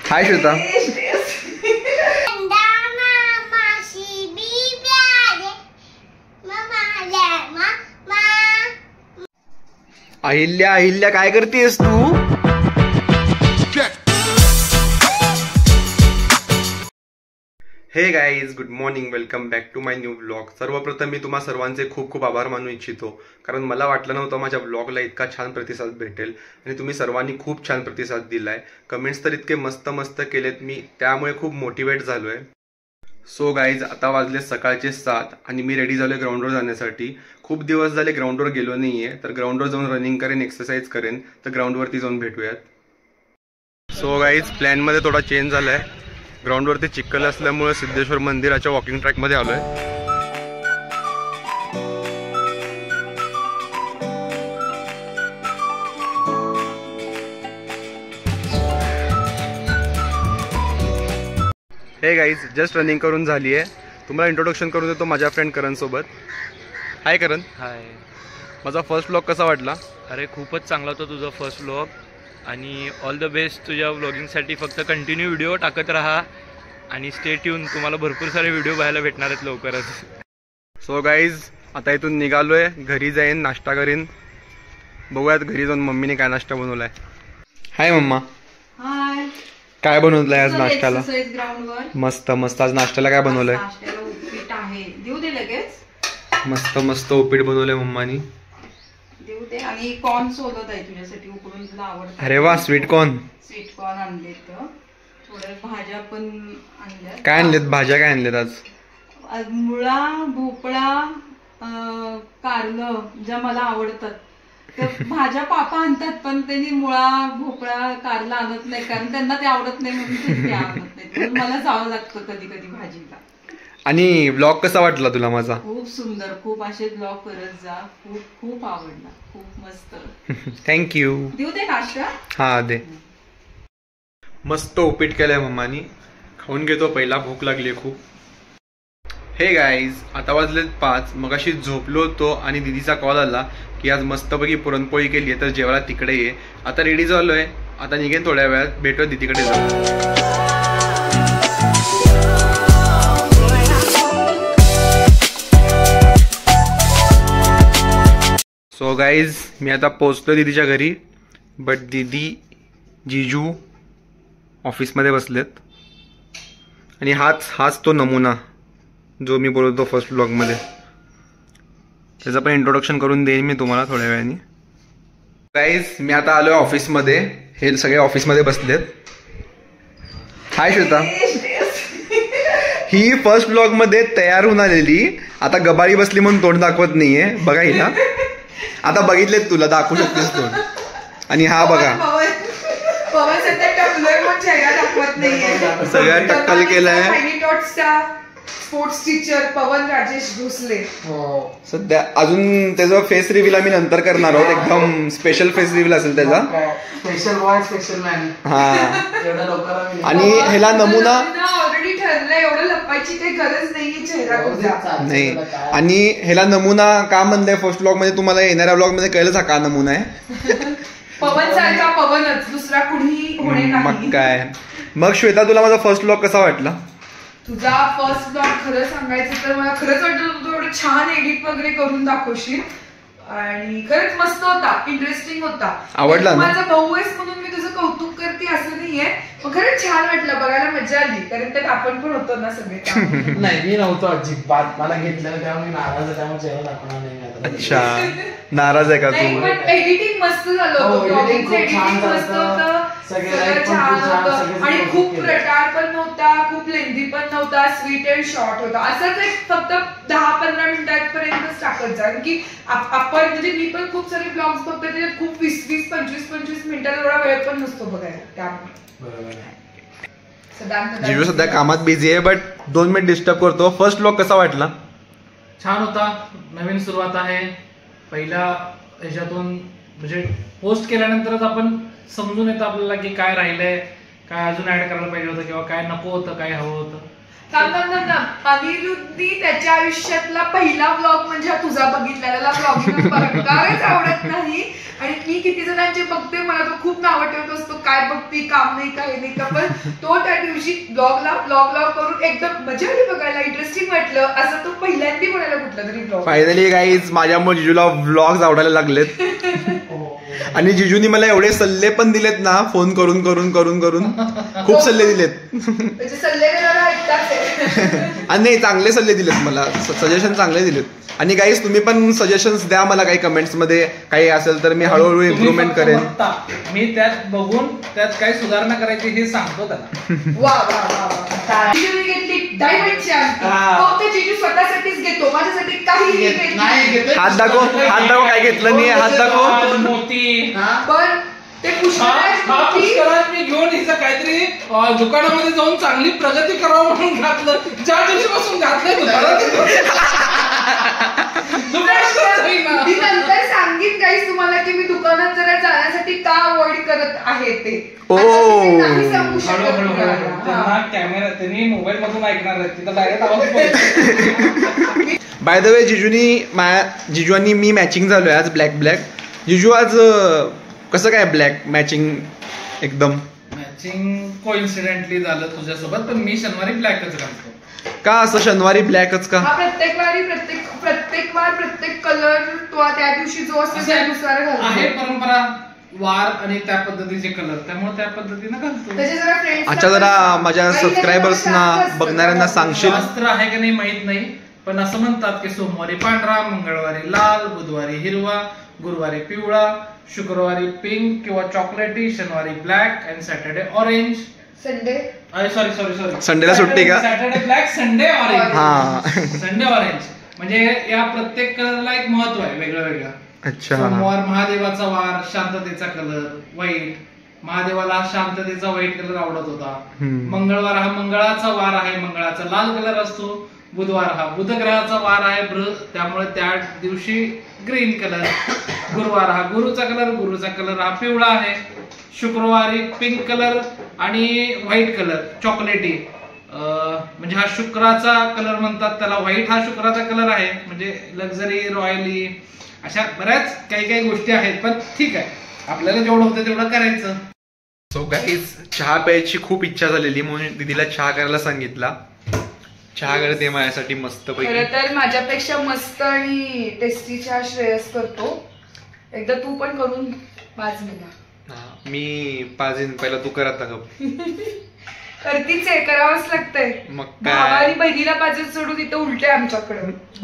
हाय श्वेता. अहिल्या अहिल्या काय करतेस तू? हे guys, good morning, welcome back to my new blog. सर्वप्रथम मी तुम्हा सर्वांचे खूप खूप आभार मानू इच्छितो, कारण मला वाटलं नव्हतं माझ्या ब्लॉगला इतका छान प्रतिसाद भेटेल आणि तुम्ही सर्वांनी खूप छान प्रतिसाद दिलाय. कमेंट्स तर इतके मस्त मस्त केलेत मी, त्यामुळे खूप मोटिवेट झालोय. सो गाईज, आता वाजले सकाळचे 7 आणि मी रेडी झालोय ग्राउंडवर जाण्यासाठी. खूप दिवस झाले ग्राउंडवर गेलो नाहीये, तर ग्राउंडवर जाऊन रनिंग करेन, एक्सरसाइज करेन. तर ग्राउंडवरती जाऊन भेटूयात. सो गाईज, प्लॅनमध्ये थोडा चेंज झालाय. ग्राउंडवरती चिखल असल्यामुळे सिद्धेश्वर मंदिराच्या वॉकिंग ट्रॅकमध्ये आलोय. हे गाईज, जस्ट रनिंग करून झाली आहे. तुम्हाला इंट्रोडक्शन करून देतो माझ्या फ्रेंड करण सोबत. हाय करण. हाय. माझा फर्स्ट व्लॉग कसा वाटला? अरे खूपच चांगला होता तुझा फर्स्ट व्लॉग आणि ऑल द बेस्ट तुझ्या व्लॉगिंगसाठी. फक्त कंटिन्यू व्हिडिओ टाकत राहा आणि स्टे ट्यून, तुम्हाला भरपूर सारे व्हिडिओ पाहायला भेटणार आहेत लवकरच. सो गाईज, आता इथून निघालोय, घरी जाईन, नाश्ता करीन. बघूयात घरी जाऊन मम्मीने काय नाश्ता बनवलाय. हाय मम्मा. हाय. काय बनवलंय आज नाश्त्याला? ग्राउंडवर मस्त मस्त. आज नाश्त्याला काय बनवलंय? नाश्त्याला उपीट आहे, देऊ दे लगेच. मस्त मस्त उपीट बनवलंय मम्मानी. देऊ दे. आणि कॉर्न सोलत आहे तुझ्यासाठी, उकडून तुला आवडतं. अरे वा, स्वीट कॉर्न. स्वीट कॉर्न आणलेत, थोड्या भाज्या पण आणल्या. काय आणलेत भाज्या? काय आणलेत आज? मुळा, भोपळा, कारलं, ज्या मला आवडतात. तर भाज्या पापा आणतात, पण त्यांनी मुळा, भोपळा, कारला आणत नाही, कारण त्यांना ते आवडत नाही म्हणून ते आणत नाही. मला जावं लागतं कधी कधी भाजीला. आणि ब्लॉग कसा वाटला तुला माझा? खूप सुंदर. खूप असे ब्लॉग करत जा. खूप खूप आवडला. खूप मस्त. थँक्यू. देऊ दे नाश्ता? हा दे. मस्त उपीट केलंय मम्मानी, खाऊन घेतो पहिला, भूक लागली खूप. हे गाईज, आता वाजलेत 5. मगाशी झोपलो होतो आणि दीदीचा कॉल आला की आज मस्तपैकी पुरणपोळी केली आहे, तर जेवायला तिकडे ये. आता रेडी झालोय, आता निघेन थोड्या वेळात, भेटू दीदीकडे जाऊ. सो गाईज, मी आता पोहोचलो दीदीच्या घरी, बट दीदी, जीजू ऑफिसमध्ये बसलेत. आणि हाच तो नमुना जो मी बोलतो फर्स्ट ब्लॉगमध्ये. त्याचं पण इंट्रोडक्शन करून देईन मी तुम्हाला थोड्या वेळाने. गाईज, मी आता आलोय ऑफिसमध्ये. हे सगळे ऑफिसमध्ये बसलेत. हाय श्वेता. ही फर्स्ट ब्लॉगमध्ये तयार होऊन आलेली, आता गबाळी बसली म्हणून तोंड दाखवत नाहीये. बघा हिला, आता बघितलेत, तुला दाखवू शकतेस तोंड. आणि हा बघा, सगळ्या टक्कल केलाय. स्पोर्ट्स टीचर पवन राजेश भोसले. सध्या अजून त्याचा फेस रिव्हील आम्ही नंतर करणार आहोत. एकदम स्पेशल फेस रिव्हील असेल त्याचा. Special boy, special man. हा. आणि ह्याला नमुना ऑलरेडी ठरलंय, एवढं लपायची काही गरज नाहीये चेहरा नाही. आणि ह्याला नमुना का म्हणलंय फर्स्ट ब्लॉग मध्ये, तुम्हाला येणाऱ्या ब्लॉग मध्ये कळलंच हा का नमुना आहे. पवन सारखा पवनच, दुसरा कुणीही होणे नाही. मग काय. मग श्वेता, तुला माझा फर्स्ट ब्लॉग कसा वाटला? तुझा फर्स्ट ब्लॉग खरं सांगायचं तर मला खरंच वाटलं तू एवढं छान एडिट वगैरे करून दाखवशील. आणि खरंच मस्त होता, इंटरेस्टिंग होता. आवडला ना? माझा भाऊ आहेस म्हणून मी तुझं कौतुक करते असं नाहीये, पण खरंच छान वाटलं, बघायला मजा आली. कारण त्यात आपण पण होतो ना सगळे. नाही, मी नव्हतो अजिबात. मला घेतलं तेव्हा मी नाराज आहे, त्यामुळे जेव्हा दाखवणार नाही. अच्छा, नाराज आहे का तू? पण एडिटिंग मस्त झालं होतं. एडिटिंग मस्त होतं, सगळं छान होतं. आणि खूप रटाळ पण नव्हता, खूप लेंदी पण नव्हता, स्वीट अँड शॉर्ट होता. असंच एक फक्त 10-15 मिनिटांपर्यंतच टाकत जा, की आपण म्हणजे मी पण खूप सारे ब्लॉग्स बघतो, त्याच्यात खूप 20-25 मिनिटाला एवढा वेळ पण नसतो बघायला. त्यामुळे जीजू सध्या कामात बिझी आहे, बट 2 मिनिट डिस्टर्ब करतो. फर्स्ट ब्लॉग कसा वाटला? छान होता. नवीन सुरुवात आहे. पहिल्या ह्याच्यातून म्हणजे पोस्ट केल्यानंतरच आपण समजून येतं आपल्याला की काय राहिलंय, काय अजून ऍड करायला पाहिजे होतं, किंवा काय नको होतं, काय हवं होतं. अनिरुद्धी त्याच्या आयुष्यातला पहिला व्लॉग म्हणजे हा तुझा बघितला, त्याला व्लॉगिंग प्रकारच आवडत नाही. आणि मी किती जणांचे बघते, मला तो खूप नावं ठेवत असतो, काय बघते, काम नाही काही नाही का. पण तो त्या दिवशी ब्लॉग करून एकदम मजा आली बघायला, इंटरेस्टिंग वाटलं. असं तो पहिल्यांदा म्हणायला कुठला तरी ब्लॉग. फायनली गाईज माझ्यामुळे जिजूला व्लॉग्स आवडायला लागलेत. आणि जिजूनी मला एवढे सल्ले पण दिलेत ना, फोन करून करून करून करून खूप सल्ले दिलेत. सल्ले आणि नाही, चांगले सल्ले दिलेत मला, सजेशन चांगले दिलेत. आणि गाईज तुम्ही पण सजेशन्स द्या मला काही कमेंट्स मध्ये, काही असेल तर मी हळूहळू इम्प्रूव्हमेंट करेन. मी त्यात बघून त्यात काय सुधारणा करायची हे सांगतो त्याला. स्वतःसाठीच घेतो, माझ्यासाठी काही नाही. हात दाखव काय घेतलं नाही, हात दाखव. मोती पण ते मी घेऊन हिचं काहीतरी दुकानामध्ये जाऊन चांगली प्रगती करावं म्हणून घातलं, ज्या दिवशीपासून घातलंय मी नंतर सांगेन गाईस तुम्हाला की मी दुकानात जरा जाण्यासाठी का अवॉइड करत आहे ते. कॅमेरा त्यांनी मोबाईल मधून ऐकणार आहे, तिथं डायरेक्ट आवाज. बाय द वे जिजू आणि मी मॅचिंग झालोय आज, ब्लॅक. जिजू आज कसं काय ब्लॅक मॅचिंग? एकदम मॅचिंग कोइन्सिडेंटली झालं तुझ्यासोबत, पण मी शनिवारी ब्लॅकच घालतो. का असं शनिवारी ब्लॅकच का? प्रत्येक वारी प्रत्येक कलर तो त्या दिवशी जो असतो त्यानुसार घालतो. आहे परंपरा, वार आणि त्या पद्धतीचे कलर, त्यामुळे त्या पद्धतीने घालतो. अच्छा, जरा माझ्या सबस्क्रायबर्सना बघणाऱ्यांना सांगशील शास्त्र आहे का नाही माहित नाही, पण असं म्हणतात की सोमवारी पांढरा, मंगळवारी लाल, बुधवारी हिरवा, गुरुवारी पिवळा, शुक्रवारी पिंक किंवा चॉकलेटी, शनिवारी ब्लॅक अँड सॅटर्डे ऑरेंज. संडेला सुट्टी का? Saturday black, Sunday orange. Sunday orange म्हणजे या प्रत्येक कलरला एक महत्व आहे वेगळं वेगळं. अच्छा. सोमवार महादेवाचा वार, शांततेचा कलर व्हाईट, महादेवाला शांततेचा व्हाईट कलर आवडत होता. मंगळवार हा मंगळाचा वार आहे, मंगळाचा लाल कलर असतो. बुधवार हा बुधग्रहाचा वार आहे, त्यामुळे त्या दिवशी ग्रीन कलर. गुरुवार हा गुरुचा कलर हा पिवळा आहे. शुक्रवारी पिंक कलर आणि व्हाईट कलर चॉकलेटी, म्हणजे हा शुक्राचा कलर म्हणतात त्याला. व्हाईट हा शुक्राचा कलर आहे, म्हणजे लक्झरी, रॉयली, अशा बऱ्याच काही गोष्टी आहेत. पण ठीक आहे, आपल्याला जेवढं होतं तेवढं करायचं. सो गाईज, चहा प्यायची खूप इच्छा झालेली म्हणून दीदीला चहा करायला सांगितला. चहा करते माझ्यासाठी मस्त पैकी. खरं तर माझ्यापेक्षा मस्त आणि टेस्टी चहा श्रेयस करतो. एकदा तू पण करून पाच मला. मी पाजेन, पहिला तू कर आता. करतीच आहे, करावंच लागतंय. मग काय, बहिणीला पाजत सोडून इथं उलटे आमच्याकडे.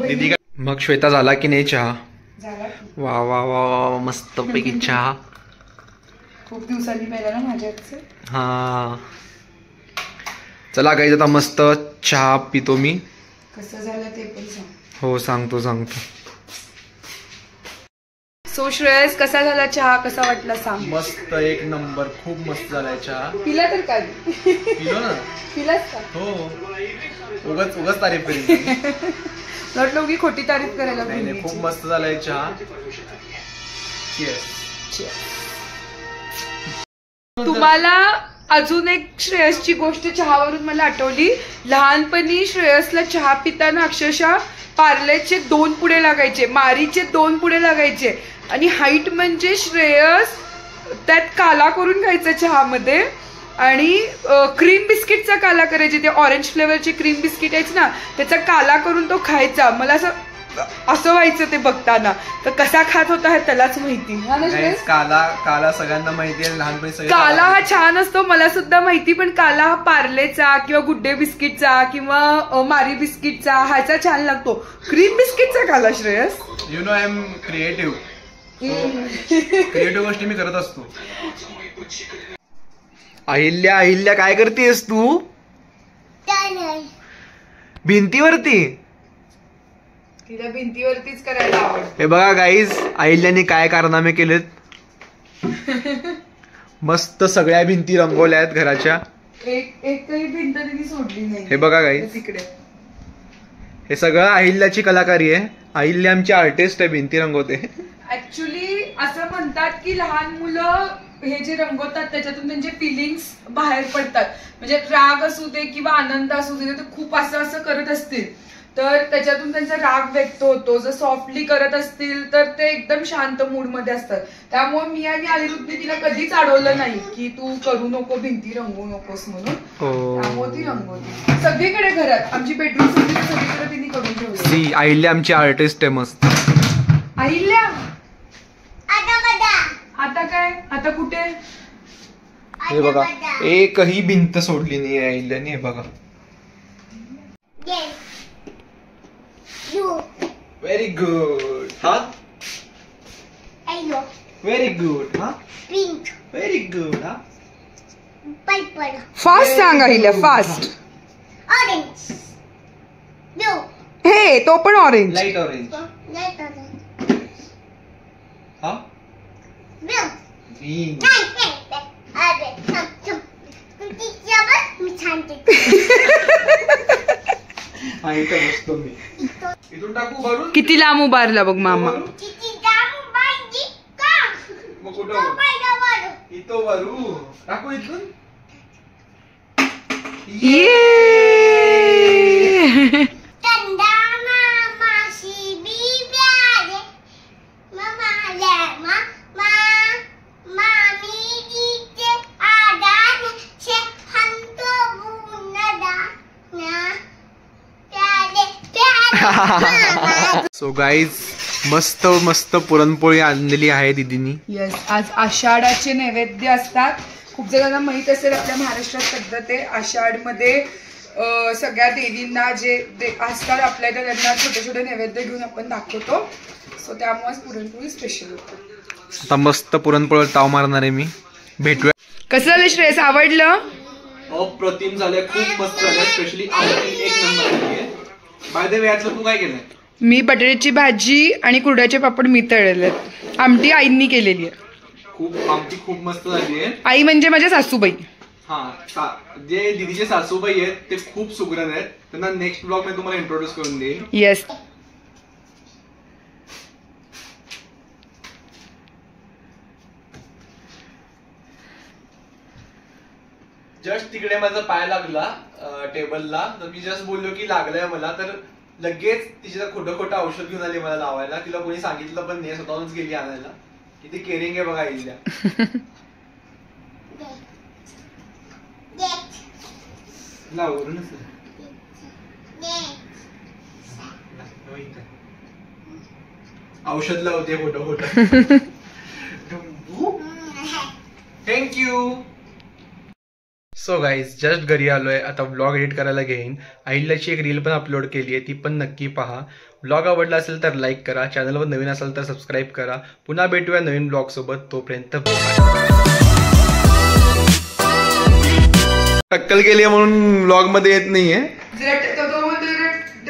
दीदी मग श्वेता झाला की नाही चहा? झाला. वा वा वा, मस्त पैकी चहा. खूप दिवसांनी पहिला ना माझ्याच. हा, चला गाईज आता मस्त चहा पितो मी. कसं झालं ते पण सांग. हो सांगतो. सो श्रेयस, कसा झाला चहा, कसा वाटला सांग. मस्त, एक नंबर, खूप मस्त झालाय चहा. पिला तर काय? पिलो ना. पिलास का? हो, उगाच तारीफ करेन. वाटलं उगी खोटी तारीफ करायला. नाही, खूप मस्त झालाय चहा. तुम्हाला अजून एक श्रेयसची गोष्ट चहावरून मला आठवली. लहानपणी श्रेयसला चहा पिताना अक्षरशः पार्लेचे 2 पुढे लागायचे, मारीचे 2 पुढे लागायचे. आणि हाईट म्हणजे श्रेयस त्यात काला करून खायचा चहामध्ये. आणि क्रीम बिस्किटचा काला करायचे, ते ऑरेंज फ्लेवरचे क्रीम बिस्किट आहेत ना, त्याचा काला करून तो खायचा. मला असं व्हायचं ते बघताना. तर कसा खात होता हे त्यालाच माहिती. काला सगळ्यांना माहिती आहे, लहानपणी काला हा छान असतो, मला सुद्धा माहिती. पण काला हा पार्लेचा किंवा गुड डे बिस्किटचा किंवा मारी बिस्किटचा ह्याचा छान लागतो. क्रीम बिस्किटचा काला Shreyas. You know, I am creative. Creative गोष्टी मी करत असतो. अहिल्या काय करतेस तू? भिंतीवरती. तिला भिंतीवरतीच करायला आवडतं. हे बघा गाईज, अहिल्याने काय कारनामे केलेत. मस्त सगळ्या भिंती रंगवल्या आहेत घराच्या. एकही भिंत तिने सोडली नाही. हे बघा गाईज, तिकडे हे सगळं अहिल्याची कलाकारी आहे. अहिल्या आमची आर्टिस्ट आहे, भिंती रंगवते. ऍक्च्युली असं म्हणतात की लहान मुलं हे जे रंगवतात त्याच्यातून त्यांचे फिलिंग्स बाहेर पडतात. म्हणजे राग असू दे किंवा आनंद असू दे, ते खूप असं करत असतील तर त्याच्यातून त्यांचा राग व्यक्त होतो. जर सॉफ्टली करत असतील तर ते एकदम शांत मूड मध्ये असतात. त्यामुळे मी आणि अनिरुद्धने तिला कधीच अडवलं नाही की तू करू नको, भिंती रंगवू नकोस म्हणून. त्यामुळे ती रंगवली सगळीकडे घरात. आमची बेडरूम सगळीकडे तिने करून ठेवली. आईल्या आमची आर्टिस्ट आहे मस्त. अहिल्या आता काय, आता कुठे? हे बघा, एकही भिंत सोडली नाही आईल्याने. हे बघा, व्हेरी गुड. हा व्हेरी गुड. हा व्हेरी गुड. हा फास्ट सांग अहिल्या, फास्ट. हे तो पण ऑरेंज. Light orange. हा ग्रीन. हा इथं बसतो मी. इथून टाकू भरून. किती लांब उभारला बघ मामा. मग कुठं इथं भरू टाकू इथून. सो गाईज, मस्त मस्त पुरणपोळी आणलेली आहे दीदीनी. येस, आज आषाढाचे नैवेद्य असतात. खूप जणांना माहित असेल आपल्या महाराष्ट्रात पद्धत आहे आषाढ मध्ये सगळ्या देवींना जे असतात आपल्या इथे त्यांना छोटे छोटे नैवेद्य घेऊन आपण दाखवतो. सो त्यामुळेच पुरणपोळी स्पेशल होतं. आता मस्त पुरणपोळी ताव मारणार आहे मी. भेटूया. कसं झालं श्रेयस, आवडलं? अप्रतिम झालंय, खूप मस्त झालंय. स्पेशली आमटी एक नंबर झालीये. बाय द वे, यातलं तू काय केलंय? मी बटाट्याची भाजी आणि कुरड्याचे पापड मी तळलेले. आमटी आईंनी केलेली आहे. आमटी खूप मस्त झाली आहे. आई म्हणजे माझ्या सासूबाई. हा, जे दीदीचे सासूबाई आहेत ते खूप सुगरण आहेत. त्यांना नेक्स्ट ब्लॉग मध्ये तुम्हाला इंट्रोड्यूस करून देईन. येस. जस्ट तिकडे माझा पाय लागला टेबलला, तर मी जस्ट बोललो की लागलंय मला, तर लगेच तिच्या खोटं खोटं औषध घेऊन आली मला लावायला. तिला कोणी सांगितलं पण नाही, स्वतःहूनच गेली आणायला. किती केअरिंग आहे बघा आईला. औषध लावते खोटं खोटं. थँक्यू. सो गाईज, जस्ट घरी आलोय. आता व्लॉग एडिट करायला घेईन. अहिल्याची एक रील पण अपलोड केली आहे, ती पण नक्की पहा. व्लॉग आवडला असेल तर लाईक करा, चॅनलवर नवीन असाल तर सबस्क्राईब करा. पुन्हा भेटूया नवीन ब्लॉग सोबत. तोपर्यंत टक्कल केली म्हणून व्लॉग मध्ये येत नाहीये.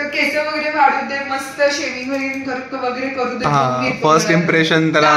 केस वगैरे वाढू दे, मस्त शेविंग वगैरे करू दे. फर्स्ट इम्प्रेशन त्याला